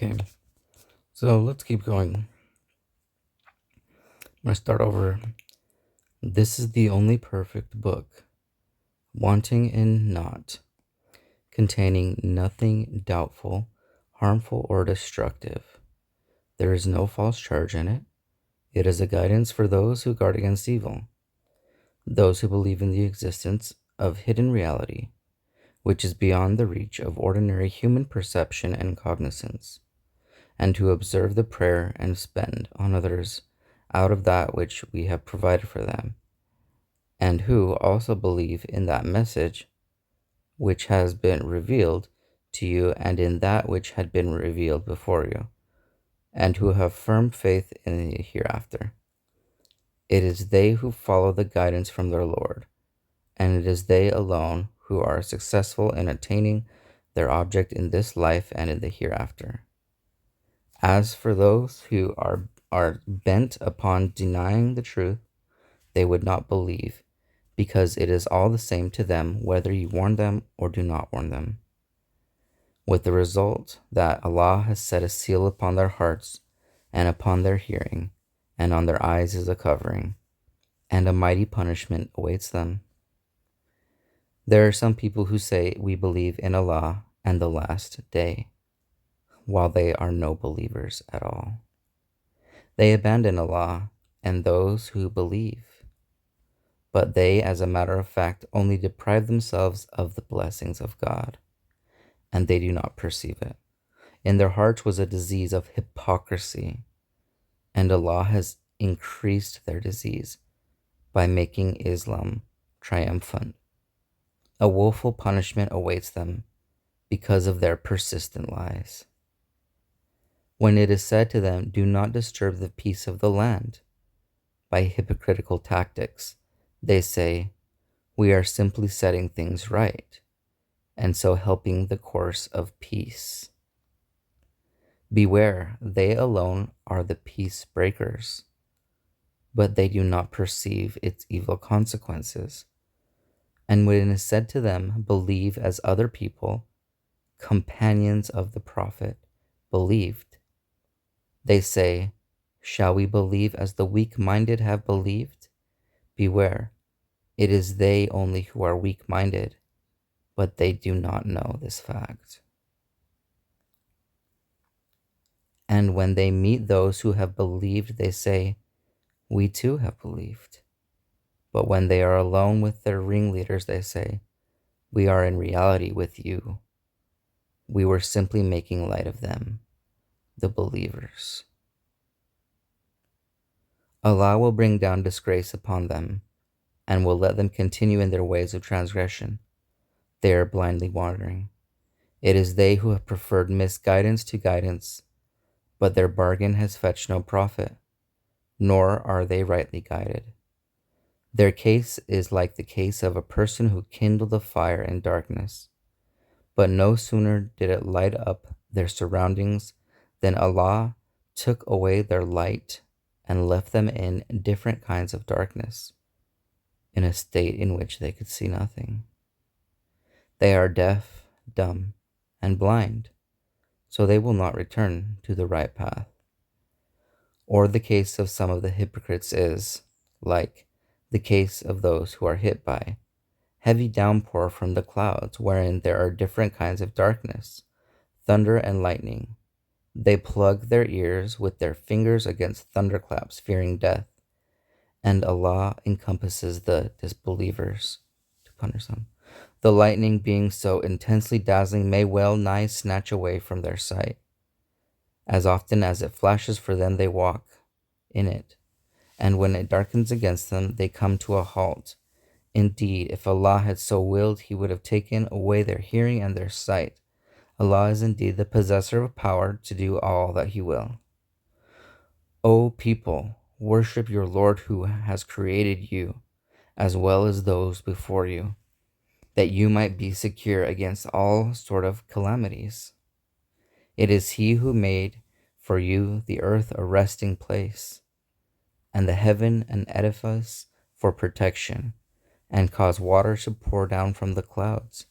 Okay, so let's keep going. I'm going to start over. This is the only perfect book, wanting in naught, containing nothing doubtful, harmful, or destructive. There is no false charge in it. It is a guidance for those who guard against evil, those who believe in the existence of hidden reality, which is beyond the reach of ordinary human perception and cognizance, and who observe the prayer and spend on others out of that which we have provided for them, and who also believe in that message which has been revealed to you and in that which had been revealed before you, and who have firm faith in the hereafter. It is they who follow the guidance from their Lord, and it is they alone who are successful in attaining their object in this life and in the hereafter. As for those who are bent upon denying the truth, they would not believe, because it is all the same to them whether you warn them or do not warn them, with the result that Allah has set a seal upon their hearts and upon their hearing, and on their eyes is a covering, and a mighty punishment awaits them. There are some people who say, "We believe in Allah and the last day," while they are no believers at all. They abandon Allah and those who believe, but they, as a matter of fact, only deprive themselves of the blessings of God, and they do not perceive it. In their hearts was a disease of hypocrisy, and Allah has increased their disease by making Islam triumphant. A woeful punishment awaits them because of their persistent lies. When it is said to them, "Do not disturb the peace of the land," by hypocritical tactics, they say, "We are simply setting things right, and so helping the course of peace." Beware, they alone are the peace breakers, but they do not perceive its evil consequences. And when it is said to them, "Believe as other people, companions of the Prophet, believed," they say, "Shall we believe as the weak-minded have believed?" Beware, it is they only who are weak-minded, but they do not know this fact. And when they meet those who have believed, they say, "We too have believed." But when they are alone with their ringleaders, they say, "We are in reality with you. We were simply making light of them, the believers." Allah will bring down disgrace upon them, and will let them continue in their ways of transgression. They are blindly wandering. It is they who have preferred misguidance to guidance, but their bargain has fetched no profit, nor are they rightly guided. Their case is like the case of a person who kindled a fire in darkness, but no sooner did it light up their surroundings than Allah took away their light and left them in different kinds of darkness, in a state in which they could see nothing. They are deaf, dumb, and blind, so they will not return to the right path. Or the case of some of the hypocrites is like the case of those who are hit by heavy downpour from the clouds, wherein there are different kinds of darkness, thunder and lightning. They plug their ears with their fingers against thunderclaps, fearing death, and Allah encompasses the disbelievers to punish them. The lightning, being so intensely dazzling, may well nigh snatch away from their sight. As often as it flashes for them, they walk in it, and when it darkens against them, they come to a halt. Indeed, if Allah had so willed, He would have taken away their hearing and their sight. Allah is indeed the possessor of power to do all that He will. O people, worship your Lord who has created you, as well as those before you, that you might be secure against all sort of calamities. It is He who made for you the earth a resting place, and the heaven an edifice for protection, and caused water to pour down from the clouds,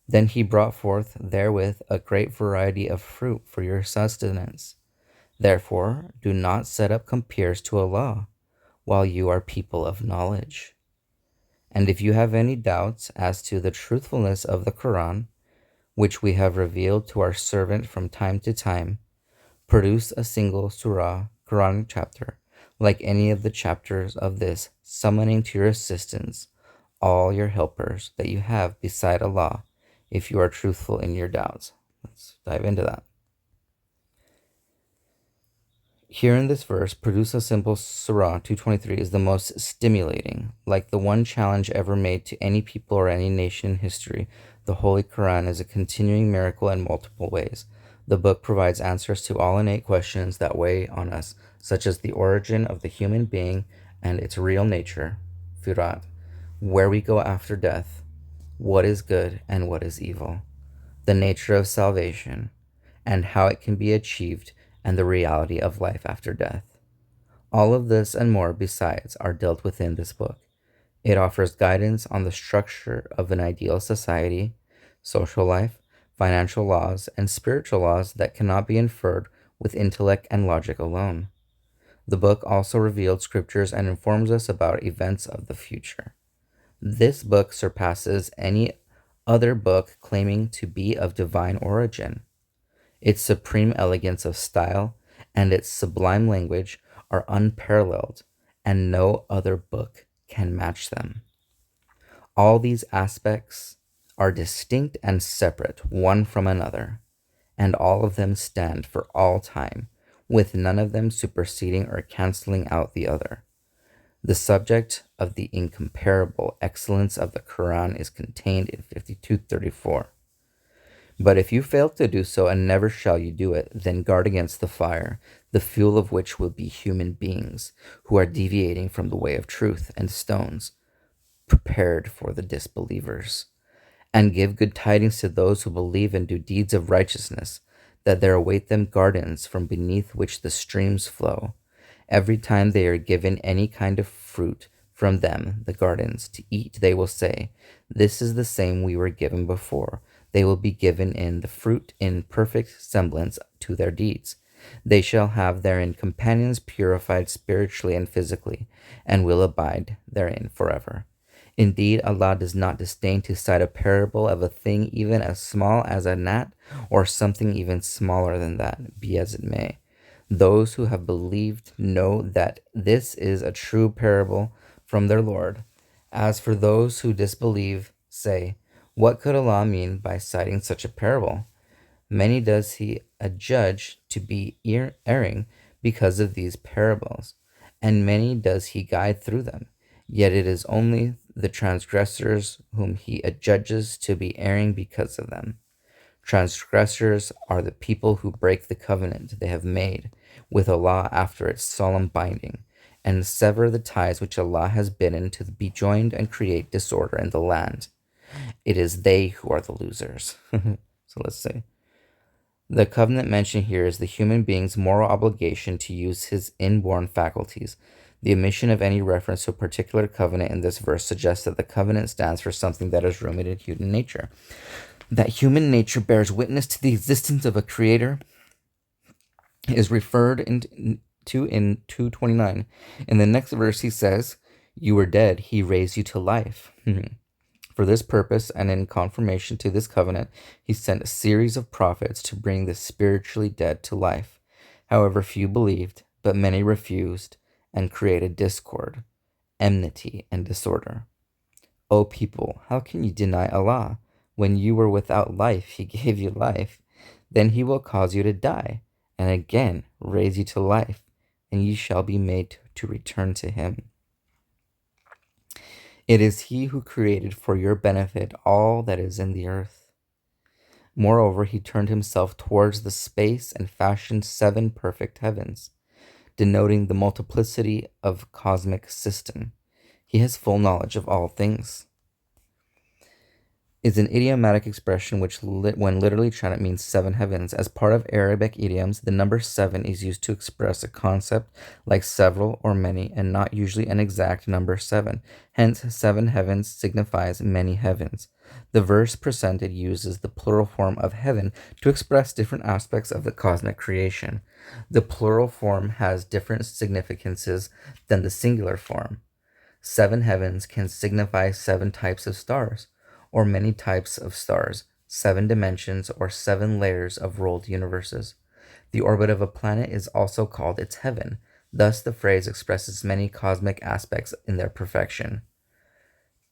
Then he brought forth therewith a great variety of fruit for your sustenance. Therefore, do not set up compeers to Allah, while you are people of knowledge. And if you have any doubts as to the truthfulness of the Qur'an, which we have revealed to our servant from time to time, produce a single surah, Quranic chapter, like any of the chapters of this, summoning to your assistance all your helpers that you have beside Allah, if you are truthful in your doubts. Let's dive into that. Here in this verse, produce a simple surah 223 is the most stimulating. Like the one challenge ever made to any people or any nation in history, the Holy Qur'an is a continuing miracle in multiple ways. The book provides answers to all innate questions that weigh on us, such as the origin of the human being and its real nature, firat, where we go after death, what is good and what is evil, the nature of salvation, and how it can be achieved, and the reality of life after death. All of this and more besides are dealt within this book. It offers guidance on the structure of an ideal society, social life, financial laws, and spiritual laws that cannot be inferred with intellect and logic alone. The book also revealed scriptures and informs us about events of the future. This book surpasses any other book claiming to be of divine origin. Its supreme elegance of style and its sublime language are unparalleled, and no other book can match them. All these aspects are distinct and separate one from another, and all of them stand for all time, with none of them superseding or canceling out the other. The subject of the incomparable excellence of the Quran is contained in 5234. But if you fail to do so, and never shall you do it, then guard against the fire, the fuel of which will be human beings, who are deviating from the way of truth, and stones, prepared for the disbelievers. And give good tidings to those who believe and do deeds of righteousness, that there await them gardens from beneath which the streams flow. Every time they are given any kind of fruit from them, the gardens, to eat, they will say, "This is the same we were given before." They will be given in the fruit in perfect semblance to their deeds. They shall have therein companions purified spiritually and physically, and will abide therein forever. Indeed, Allah does not disdain to cite a parable of a thing even as small as a gnat, or something even smaller than that, be as it may. Those who have believed know that this is a true parable from their Lord. As for those who disbelieve, say, what could Allah mean by citing such a parable? Many does he adjudge to be erring because of these parables, and many does he guide through them. Yet it is only the transgressors whom he adjudges to be erring because of them. Transgressors are the people who break the covenant they have made with Allah after its solemn binding, and sever the ties which Allah has bidden to be joined and create disorder in the land. It is they who are the losers. So let's see. The covenant mentioned here is the human being's moral obligation to use his inborn faculties. The omission of any reference to a particular covenant in this verse suggests that the covenant stands for something that is rooted in human nature. That human nature bears witness to the existence of a creator is referred to in 229. In the next verse, he says, "You were dead, he raised you to life." For this purpose, and in confirmation to this covenant, he sent a series of prophets to bring the spiritually dead to life. However, few believed, but many refused, and created discord, enmity, and disorder. O people, how can you deny Allah? When you were without life, he gave you life. Then he will cause you to die, and again raise you to life, and you shall be made to return to him. It is he who created for your benefit all that is in the earth. Moreover, he turned himself towards the space and fashioned 7 perfect heavens, denoting the multiplicity of cosmic system. He has full knowledge of all things. is an idiomatic expression which, when literally translated, means seven heavens. As part of Arabic idioms, the number seven is used to express a concept like several or many, and not usually an exact number seven. Hence, seven heavens signifies many heavens. The verse presented uses the plural form of heaven to express different aspects of the cosmic creation. The plural form has different significances than the singular form. Seven heavens can signify seven types of stars, or many types of stars, seven dimensions, or seven layers of rolled universes. The orbit of a planet is also called its heaven. Thus, the phrase expresses many cosmic aspects in their perfection.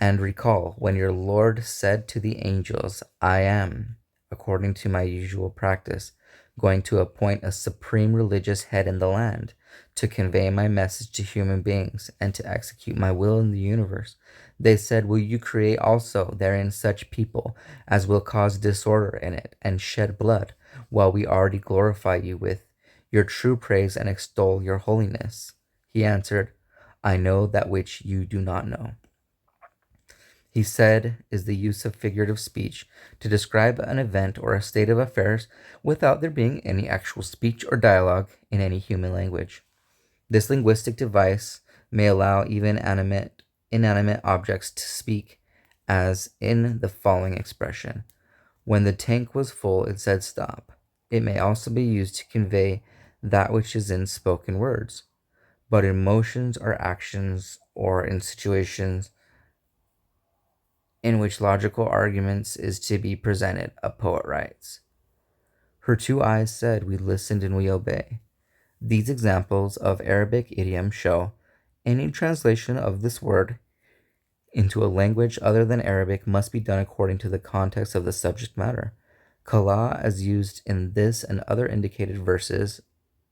And recall when your Lord said to the angels, I am, according to my usual practice, going to appoint a supreme religious head in the land, to convey my message to human beings, and to execute my will in the universe. They said, will you create also therein such people as will cause disorder in it, and shed blood, while we already glorify you with your true praise and extol your holiness? He answered, I know that which you do not know. He said is the use of figurative speech to describe an event or a state of affairs without there being any actual speech or dialogue in any human language. This linguistic device may allow even inanimate objects to speak, as in the following expression. When the tank was full, it said stop. It may also be used to convey that which is in spoken words, but in motions or actions or in situations in which logical arguments is to be presented, a poet writes. Her two eyes said, we listened and we obey. These examples of Arabic idiom show any translation of this word into a language other than Arabic must be done according to the context of the subject matter. Kala, as used in this and other indicated verses,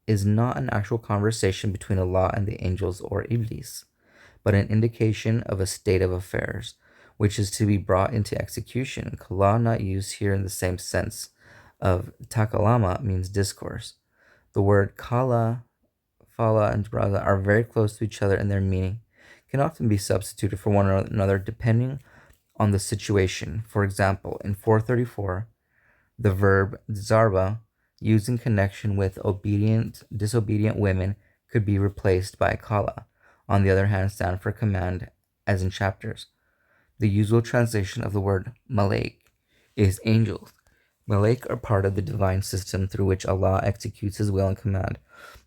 is not an actual conversation between Allah and the angels or Iblis, but an indication of a state of affairs, which is to be brought into execution. Kala, not used here in the same sense of takalama, means discourse. The word kala, fala, and braza are very close to each other in their meaning, can often be substituted for one another depending on the situation. For example, in 434, the verb zarba, used in connection with disobedient women, could be replaced by kala. On the other hand, stand for command, as in chapters. The usual translation of the word malaik is angels. Malaik are part of the divine system through which Allah executes his will and command,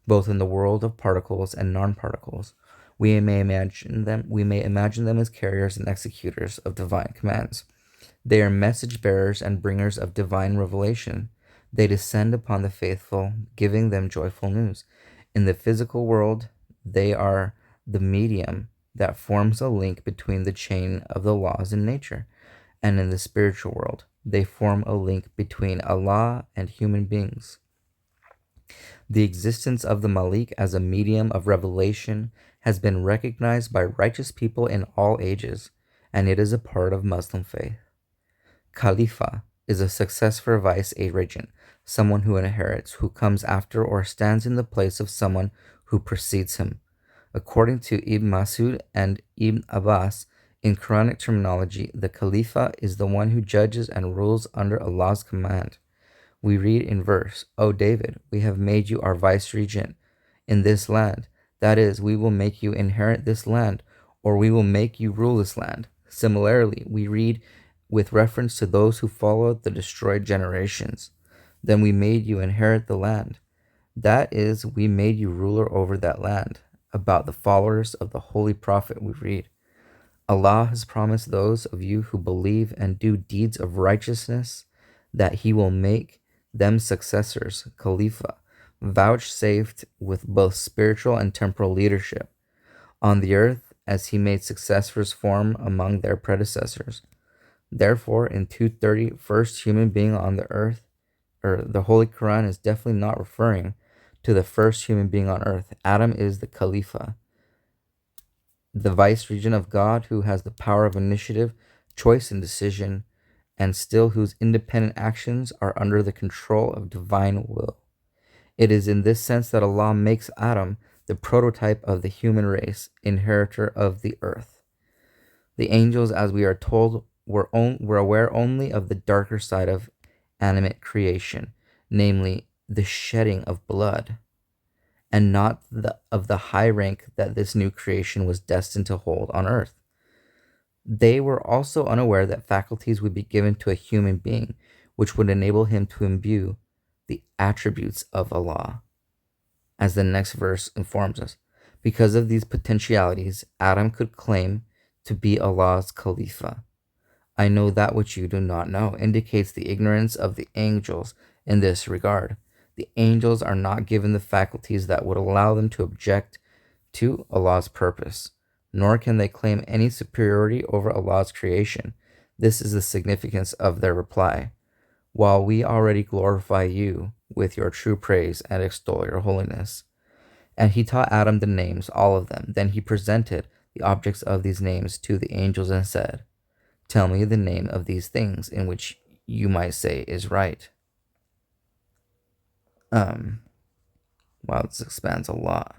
both in the world of particles and non-particles. We may imagine them as carriers and executors of divine commands. They are message bearers and bringers of divine revelation. They descend upon the faithful, giving them joyful news. In the physical world, they are the medium that forms a link between the chain of the laws in nature. And in the spiritual world, they form a link between Allah and human beings. The existence of the Malik as a medium of revelation has been recognized by righteous people in all ages, and it is a part of Muslim faith. Khalifa is a successor vice-regent, someone who inherits, who comes after or stands in the place of someone who precedes him. According to Ibn Masud and Ibn Abbas, in Quranic terminology, the Khalifa is the one who judges and rules under Allah's command. We read in verse, O David, we have made you our vice-regent in this land. That is, we will make you inherit this land, or we will make you rule this land. Similarly, we read with reference to those who followed the destroyed generations. Then we made you inherit the land. That is, we made you ruler over that land. About the followers of the Holy Prophet we read, Allah has promised those of you who believe and do deeds of righteousness that He will make them successors, Khalifa, vouchsafed with both spiritual and temporal leadership on the earth, as He made successors form among their predecessors. Therefore, in 230, first human being on the earth, or the Holy Qur'an is definitely not referring to the first human being on earth. Adam is the Khalifa, the vice-regent of God who has the power of initiative, choice, and decision, and still whose independent actions are under the control of divine will. It is in this sense that Allah makes Adam the prototype of the human race, inheritor of the earth. The angels, as we are told, were aware only of the darker side of animate creation, namely the shedding of blood, and not of the high rank that this new creation was destined to hold on earth. They were also unaware that faculties would be given to a human being, which would enable him to imbue the attributes of Allah, as the next verse informs us. Because of these potentialities, Adam could claim to be Allah's Khalifa. I know that which you do not know indicates the ignorance of the angels in this regard. The angels are not given the faculties that would allow them to object to Allah's purpose, nor can they claim any superiority over Allah's creation. This is the significance of their reply. While we already glorify you with your true praise and extol your holiness. And he taught Adam the names, all of them. Then he presented the objects of these names to the angels and said, tell me the name of these things in which you might say is right. Wow, this expands a lot.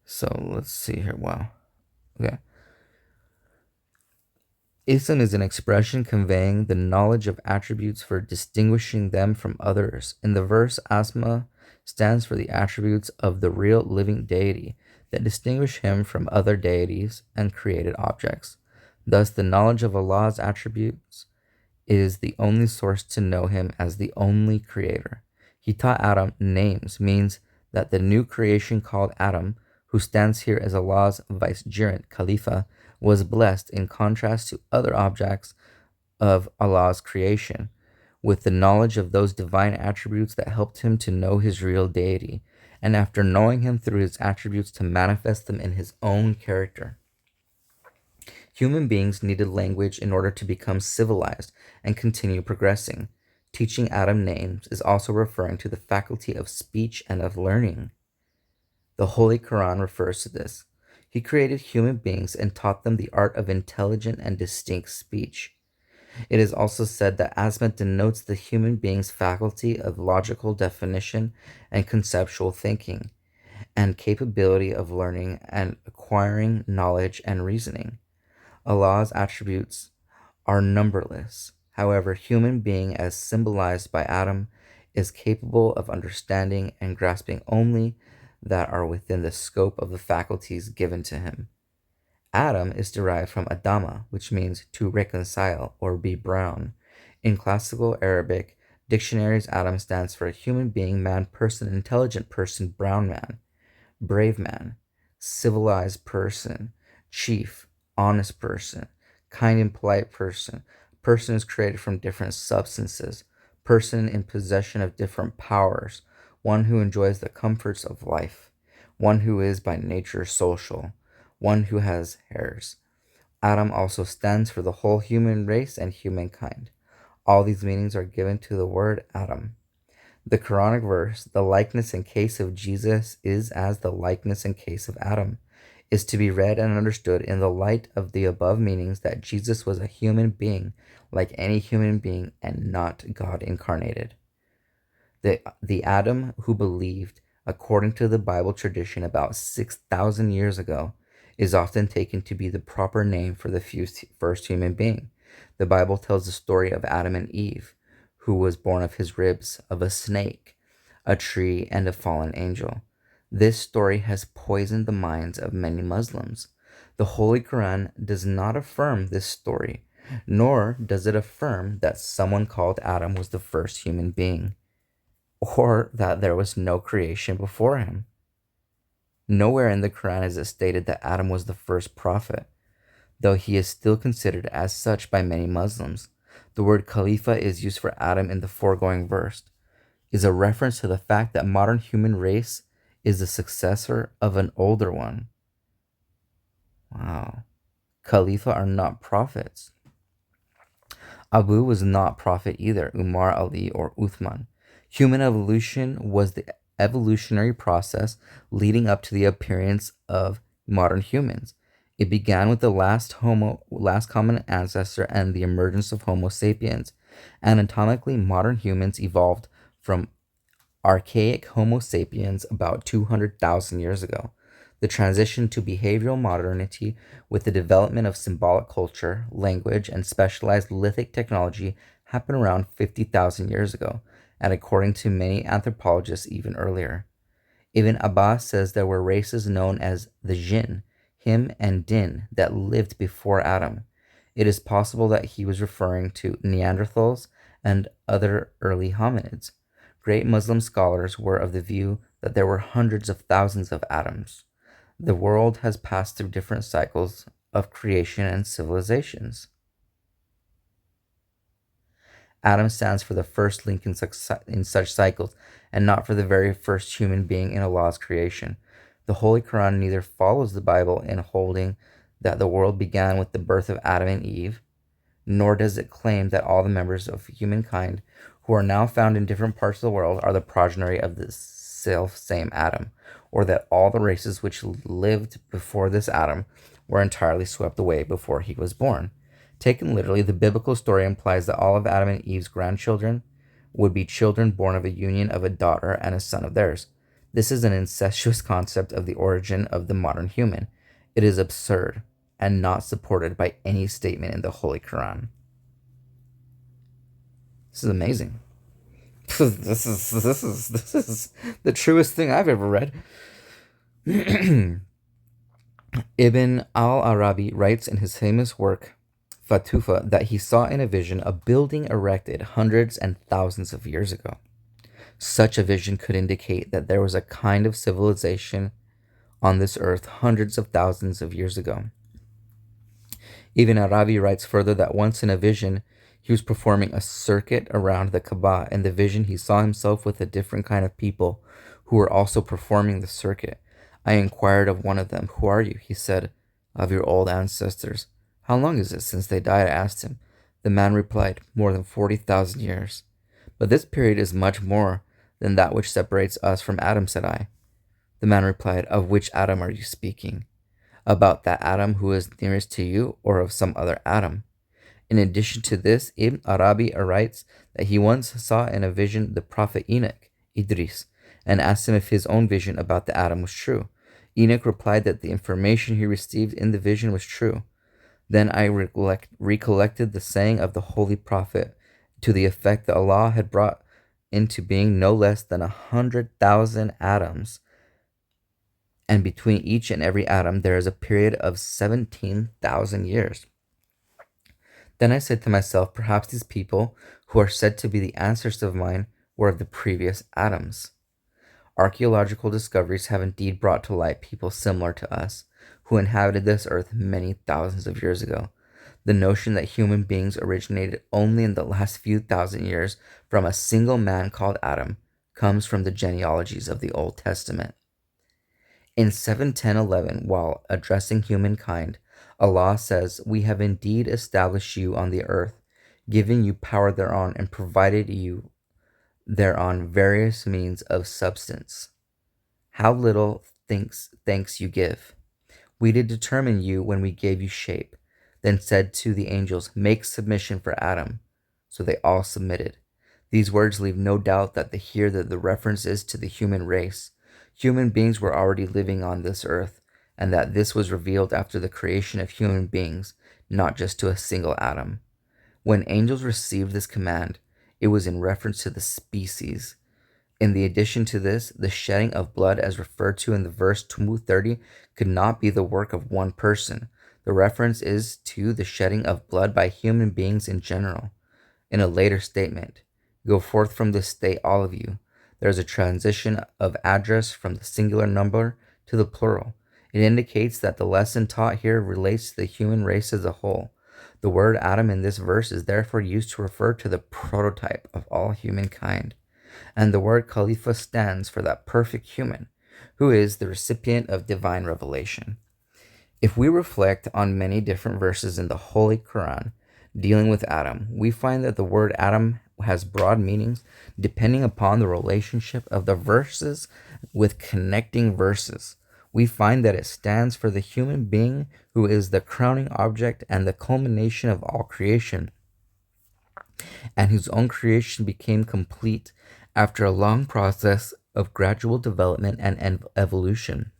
So let's see here. Wow. Okay. Ism is an expression conveying the knowledge of attributes for distinguishing them from others. In the verse, Asma stands for the attributes of the real living deity that distinguish him from other deities and created objects. Thus, the knowledge of Allah's attributes is the only source to know him as the only creator. He taught Adam names, means that the new creation called Adam, who stands here as Allah's vicegerent, Khalifa, was blessed in contrast to other objects of Allah's creation, with the knowledge of those divine attributes that helped him to know his real deity, and after knowing him through his attributes to manifest them in his own character. Human beings needed language in order to become civilized and continue progressing. Teaching Adam names is also referring to the faculty of speech and of learning. The Holy Qur'an refers to this. He created human beings and taught them the art of intelligent and distinct speech. It is also said that Asma denotes the human being's faculty of logical definition and conceptual thinking, and capability of learning and acquiring knowledge and reasoning. Allah's attributes are numberless. However, human being, as symbolized by Adam, is capable of understanding and grasping only that are within the scope of the faculties given to him. Adam is derived from Adama, which means to reconcile or be brown. In classical Arabic dictionaries, Adam stands for a human being, man, person, intelligent person, brown man, brave man, civilized person, chief, honest person, kind and polite person. Person is created from different substances, person in possession of different powers, one who enjoys the comforts of life, one who is by nature social, one who has hairs. Adam also stands for the whole human race and humankind. All these meanings are given to the word Adam. The Quranic verse, the likeness in case of Jesus is as the likeness in case of Adam, is to be read and understood in the light of the above meanings that Jesus was a human being like any human being and not God incarnated. The Adam who believed, according to the Bible tradition about 6,000 years ago, is often taken to be the proper name for the first human being. The Bible tells the story of Adam and Eve, who was born of his ribs, of a snake, a tree, and a fallen angel. This story has poisoned the minds of many Muslims. The Holy Qur'an does not affirm this story, nor does it affirm that someone called Adam was the first human being, or that there was no creation before him. Nowhere in the Quran is it stated that Adam was the first prophet, though he is still considered as such by many Muslims. The word Khalifa is used for Adam in the foregoing verse, is a reference to the fact that modern human race is the successor of an older one. Wow. Khalifa are not prophets. Abu was not prophet either, Umar, Ali, or Uthman. Human evolution was the evolutionary process leading up to the appearance of modern humans. It began with the last common ancestor and the emergence of Homo sapiens. Anatomically, modern humans evolved from archaic Homo sapiens about 200,000 years ago. The transition to behavioral modernity with the development of symbolic culture, language, and specialized lithic technology happened around 50,000 years ago, and according to many anthropologists, even earlier. Ibn Abbas says there were races known as the jinn, him, and din that lived before Adam. It is possible that he was referring to Neanderthals and other early hominids. Great Muslim scholars were of the view that there were hundreds of thousands of Adams. The world has passed through different cycles of creation and civilizations. Adam stands for the first link in such cycles, and not for the very first human being in Allah's creation. The Holy Qur'an neither follows the Bible in holding that the world began with the birth of Adam and Eve, nor does it claim that all the members of humankind who are now found in different parts of the world are the progeny of the self-same Adam, or that all the races which lived before this Adam were entirely swept away before he was born. Taken literally, the biblical story implies that all of Adam and Eve's grandchildren would be children born of a union of a daughter and a son of theirs. This is an incestuous concept of the origin of the modern human. It is absurd and not supported by any statement in the Holy Qur'an. This is amazing. This is the truest thing I've ever read. Ibn al-Arabi writes in his famous work Fatufa that he saw in a vision a building erected hundreds and thousands of years ago. Such a vision could indicate that there was a kind of civilization on this earth hundreds of thousands of years ago. Ibn Arabi writes further that once in a vision, he was performing a circuit around the Kaaba. In the vision, he saw himself with a different kind of people who were also performing the circuit. I inquired of one of them, "Who are you?" He said, "Of your old ancestors." "How long is it since they died?" I asked him. The man replied, "More than 40,000 years. "But this period is much more than that which separates us from Adam," said I. The man replied, "Of which Adam are you speaking? About that Adam who is nearest to you, or of some other Adam?" In addition to this, Ibn Arabi writes that he once saw in a vision the prophet Enoch, Idris, and asked him if his own vision about the Adam was true. Enoch replied that the information he received in the vision was true. Then I recollected the saying of the Holy Prophet to the effect that Allah had brought into being no less than 100,000 Adams, and between each and every Adam there is a period of 17,000 years. Then I said to myself, perhaps these people who are said to be the ancestors of mine were of the previous Adams. Archaeological discoveries have indeed brought to light people similar to us, who inhabited this earth many thousands of years ago. The notion that human beings originated only in the last few thousand years from a single man called Adam comes from the genealogies of the Old Testament. In 7:10:11, while addressing humankind, Allah says, "We have indeed established you on the earth, giving you power thereon, and provided you thereon various means of substance. How little thanks you give. We did determine you when we gave you shape, then said to the angels, make submission for Adam. So they all submitted." These words leave no doubt that the reference is to the human race. Human beings were already living on this earth, and that this was revealed after the creation of human beings, not just to a single Adam. When angels received this command, it was in reference to the species. In the addition to this, the shedding of blood as referred to in the verse 230 could not be the work of one person. The reference is to the shedding of blood by human beings in general. In a later statement, "Go forth from this state, all of you." There is a transition of address from the singular number to the plural. It indicates that the lesson taught here relates to the human race as a whole. The word Adam in this verse is therefore used to refer to the prototype of all humankind. And the word Khalifa stands for that perfect human, who is the recipient of divine revelation. If we reflect on many different verses in the Holy Qur'an dealing with Adam, we find that the word Adam has broad meanings depending upon the relationship of the verses with connecting verses. We find that it stands for the human being who is the crowning object and the culmination of all creation, and whose own creation became complete after a long process of gradual development and evolution.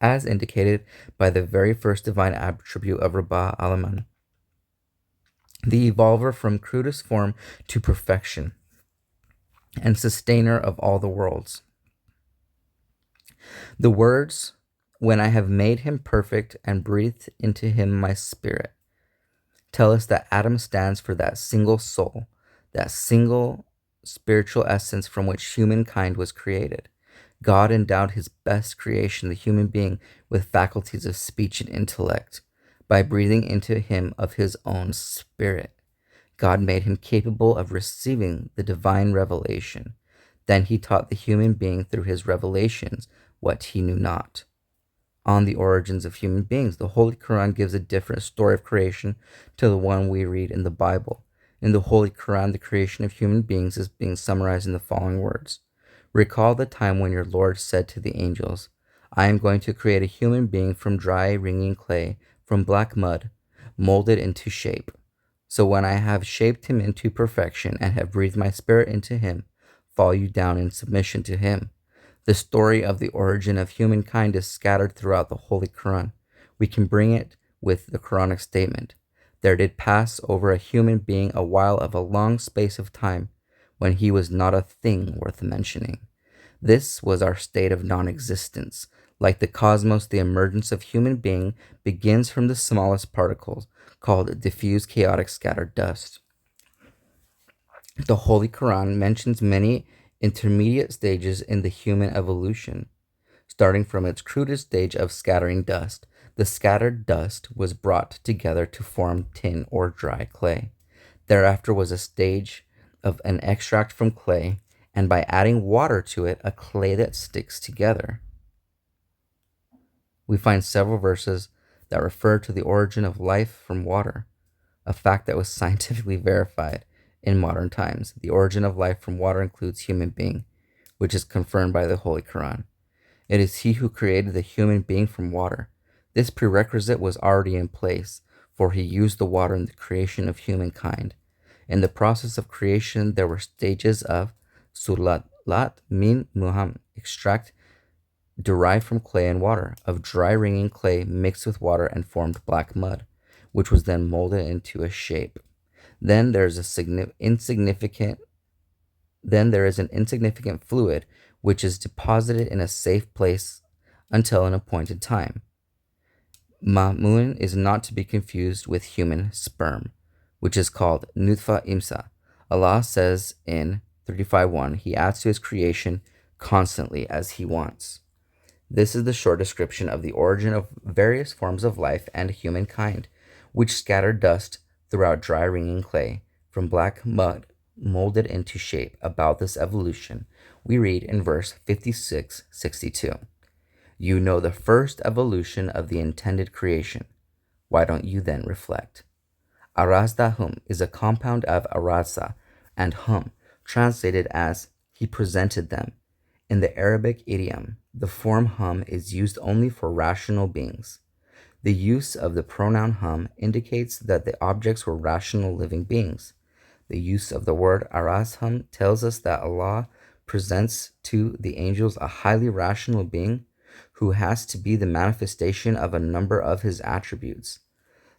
as indicated by the very first divine attribute of Rabba Alaman, the evolver from crudest form to perfection, and sustainer of all the worlds. The words, "When I have made him perfect and breathed into him my spirit," tell us that Adam stands for that single soul, that single spiritual essence from which humankind was created. God endowed his best creation, the human being, with faculties of speech and intellect by breathing into him of his own spirit. God made him capable of receiving the divine revelation. Then he taught the human being through his revelations what he knew not. On the origins of human beings, the Holy Qur'an gives a different story of creation to the one we read in the Bible. In the Holy Qur'an, the creation of human beings is being summarized in the following words. Recall the time when your Lord said to the angels, "I am going to create a human being from dry, wringing clay, from black mud, molded into shape. So when I have shaped him into perfection and have breathed my spirit into him, fall you down in submission to him." The story of the origin of humankind is scattered throughout the Holy Quran. We can bring it with the Quranic statement, "There did pass over a human being a while of a long space of time, when he was not a thing worth mentioning." This was our state of non-existence. Like the cosmos, the emergence of human being begins from the smallest particles, called diffuse chaotic scattered dust. The Holy Quran mentions many intermediate stages in the human evolution. Starting from its crudest stage of scattering dust, the scattered dust was brought together to form tin or dry clay. Thereafter was a stage of an extract from clay, and by adding water to it, a clay that sticks together. We find several verses that refer to the origin of life from water, a fact that was scientifically verified in modern times. The origin of life from water includes human being, which is confirmed by the Holy Quran. It is he who created the human being from water. This prerequisite was already in place, for he used the water in the creation of humankind. In the process of creation, there were stages of sulat min muham, extract derived from clay and water, of dry wringing clay mixed with water and formed black mud, which was then molded into a shape. Then there is an insignificant fluid which is deposited in a safe place until an appointed time. Ma'mun is not to be confused with human sperm, which is called nutfa imsa. Allah says in 35:1, He adds to His creation constantly as He wants. This is the short description of the origin of various forms of life and humankind, which scattered dust throughout dry wringing clay, from black mud molded into shape. About this evolution, we read in verse 56-62. You know the first evolution of the intended creation. Why don't you then reflect? Arazdahum is a compound of arasa and hum, translated as he presented them. In the Arabic idiom, the form hum is used only for rational beings. The use of the pronoun hum indicates that the objects were rational living beings. The use of the word arasham tells us that Allah presents to the angels a highly rational being who has to be the manifestation of a number of his attributes.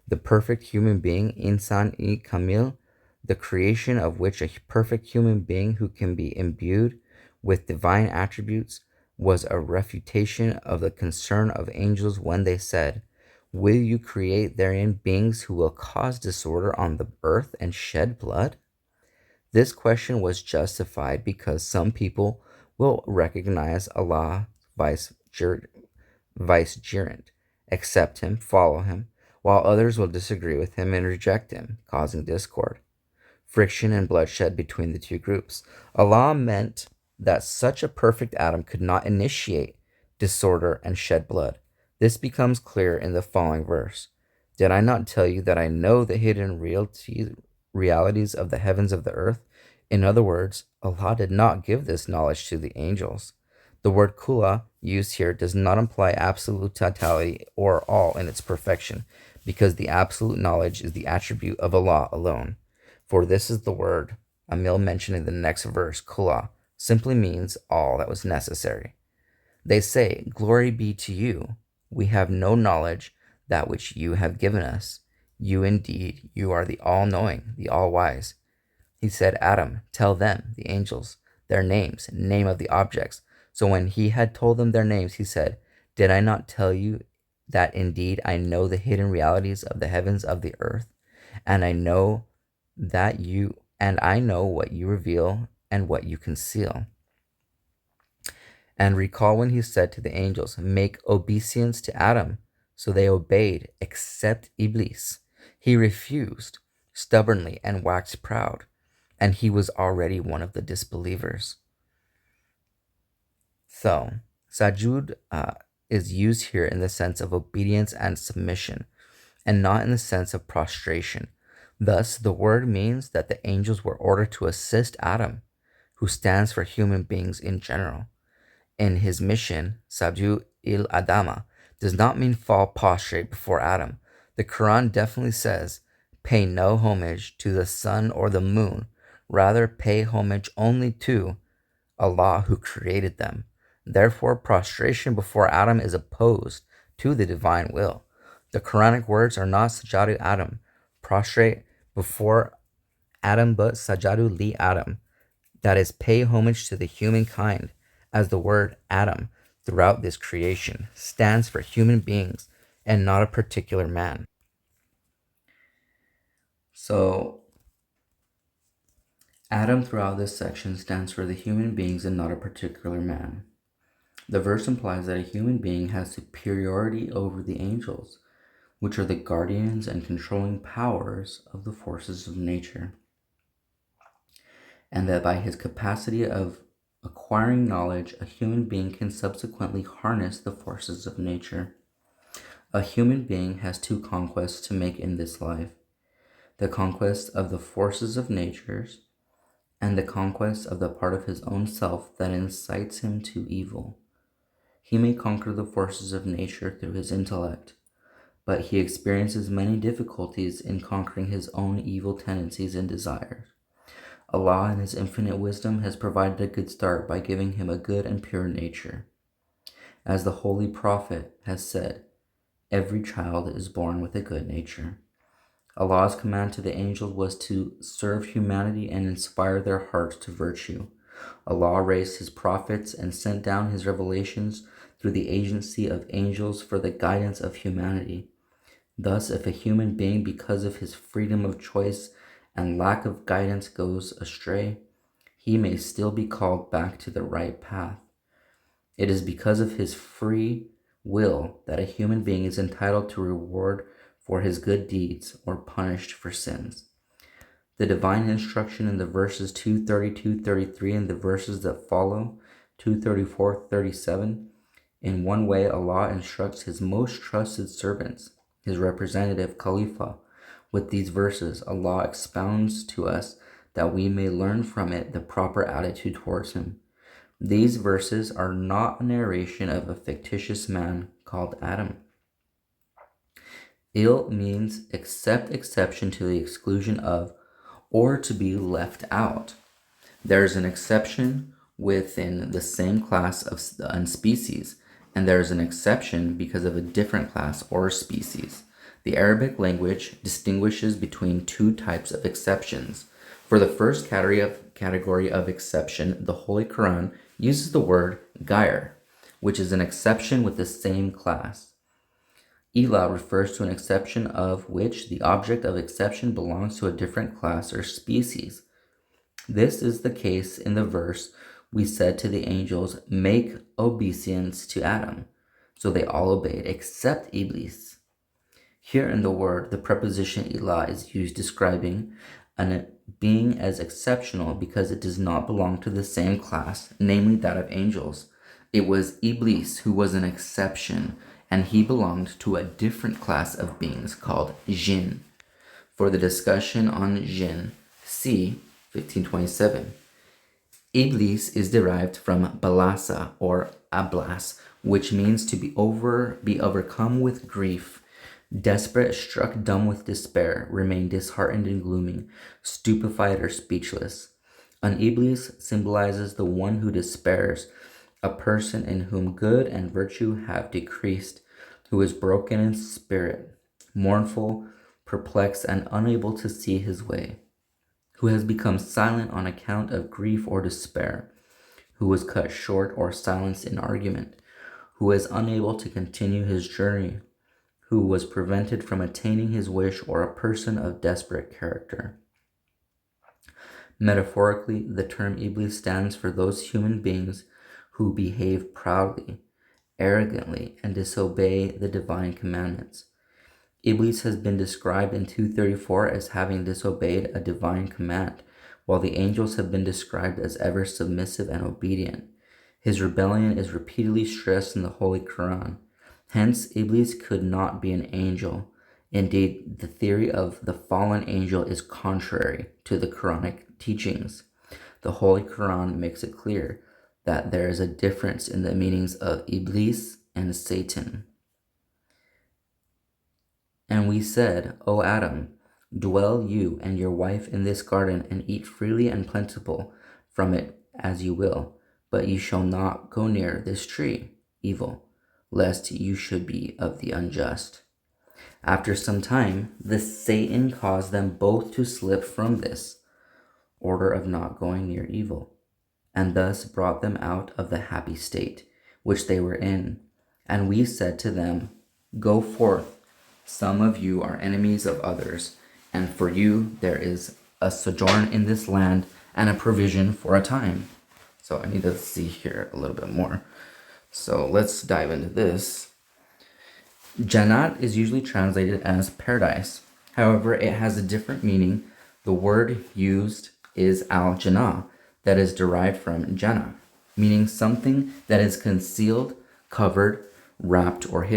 The perfect human being, insan-i kamil, the creation of which a perfect human being who can be imbued with divine attributes, was a refutation of the concern of angels when they said, "Will you create therein beings who will cause disorder on the earth and shed blood?" This question was justified because some people will recognize Allah vicegerent, accept him, follow him, while others will disagree with him and reject him, causing discord, friction, and bloodshed between the two groups. Allah meant that such a perfect Adam could not initiate disorder and shed blood. This becomes clear in the following verse. Did I not tell you that I know the hidden realities of the heavens of the earth? In other words, Allah did not give this knowledge to the angels. The word kula used here does not imply absolute totality or all in its perfection, because the absolute knowledge is the attribute of Allah alone. For this is the word Amil mentioned in the next verse, kula, simply means all that was necessary. They say, "Glory be to you." We have no knowledge that which you have given us. You are the all-knowing, the all-wise. He said, Adam, tell them, the angels, their names, name of the objects. So when he had told them their names, he said, Did I not tell you that indeed I know the hidden realities of the heavens of the earth, and I know what you reveal and what you conceal. And recall when he said to the angels, Make obeisance to Adam. So they obeyed, except Iblis. He refused stubbornly and waxed proud, and he was already one of the disbelievers. So, sajud is used here in the sense of obedience and submission, and not in the sense of prostration. Thus, the word means that the angels were ordered to assist Adam, who stands for human beings in general. In his mission, Sabju il Adama does not mean fall prostrate before Adam. The Quran definitely says, pay no homage to the sun or the moon, rather pay homage only to Allah who created them. Therefore, prostration before Adam is opposed to the divine will. The Quranic words are not sajadu Adam, prostrate before Adam, but sajadu li Adam, that is, pay homage to the humankind, as the word Adam throughout this creation stands for human beings and not a particular man. So, Adam throughout this section stands for the human beings and not a particular man. The verse implies that a human being has superiority over the angels, which are the guardians and controlling powers of the forces of nature, and that by his capacity of acquiring knowledge, a human being can subsequently harness the forces of nature. A human being has two conquests to make in this life: the conquest of the forces of nature and the conquest of the part of his own self that incites him to evil. He may conquer the forces of nature through his intellect, but he experiences many difficulties in conquering his own evil tendencies and desires. Allah in his infinite wisdom has provided a good start by giving him a good and pure nature. As the Holy Prophet has said, every child is born with a good nature. Allah's command to the angels was to serve humanity and inspire their hearts to virtue. Allah raised his prophets and sent down his revelations through the agency of angels for the guidance of humanity. Thus, if a human being, because of his freedom of choice and lack of guidance, goes astray, he may still be called back to the right path. It is because of his free will that a human being is entitled to reward for his good deeds or punished for sins. The divine instruction in the verses 232-33 and the verses that follow, 234-37, in one way Allah instructs his most trusted servants, his representative Khalifa. With these verses, Allah expounds to us that we may learn from it the proper attitude towards him. These verses are not a narration of a fictitious man called Adam. Il means accept exception to the exclusion of, or to be left out. There is an exception within the same class of species, and there is an exception because of a different class or species. The Arabic language distinguishes between two types of exceptions. For the first category of exception, the Holy Qur'an uses the word gair, which is an exception with the same class. Ila refers to an exception of which the object of exception belongs to a different class or species. This is the case in the verse we said to the angels, make obeisance to Adam. So they all obeyed, except Iblis. Here in the word, the preposition ila is used describing a being as exceptional because it does not belong to the same class, namely that of angels. It was Iblis who was an exception, and he belonged to a different class of beings called jinn. For the discussion on jinn, see 1527. Iblis is derived from balasa or ablas, which means to be overcome with grief, desperate, struck dumb with despair, remain disheartened and gloomy, stupefied or speechless. An Iblis symbolizes the one who despairs, a person in whom good and virtue have decreased, who is broken in spirit, mournful, perplexed, and unable to see his way, who has become silent on account of grief or despair, who was cut short or silenced in argument, who is unable to continue his journey, who was prevented from attaining his wish, or a person of desperate character. Metaphorically, the term Iblis stands for those human beings who behave proudly, arrogantly, and disobey the divine commandments. Iblis has been described in 234 as having disobeyed a divine command, while the angels have been described as ever submissive and obedient. His rebellion is repeatedly stressed in the Holy Qur'an. Hence, Iblis could not be an angel. Indeed, the theory of the fallen angel is contrary to the Quranic teachings. The Holy Qur'an makes it clear that there is a difference in the meanings of Iblis and Satan. And we said, O Adam, dwell you and your wife in this garden, and eat freely and plentiful from it as you will, but you shall not go near this tree, evil, lest you should be of the unjust. After some time, the Satan caused them both to slip from this order of not going near evil, and thus brought them out of the happy state which they were in. And we said to them, go forth, some of you are enemies of others, and for you there is a sojourn in this land and a provision for a time. So I need to see here a little bit more. So let's dive into this. Jannat is usually translated as paradise. However, it has a different meaning. The word used is al-jannah, that is derived from jannah, meaning something that is concealed, covered, wrapped, or hidden.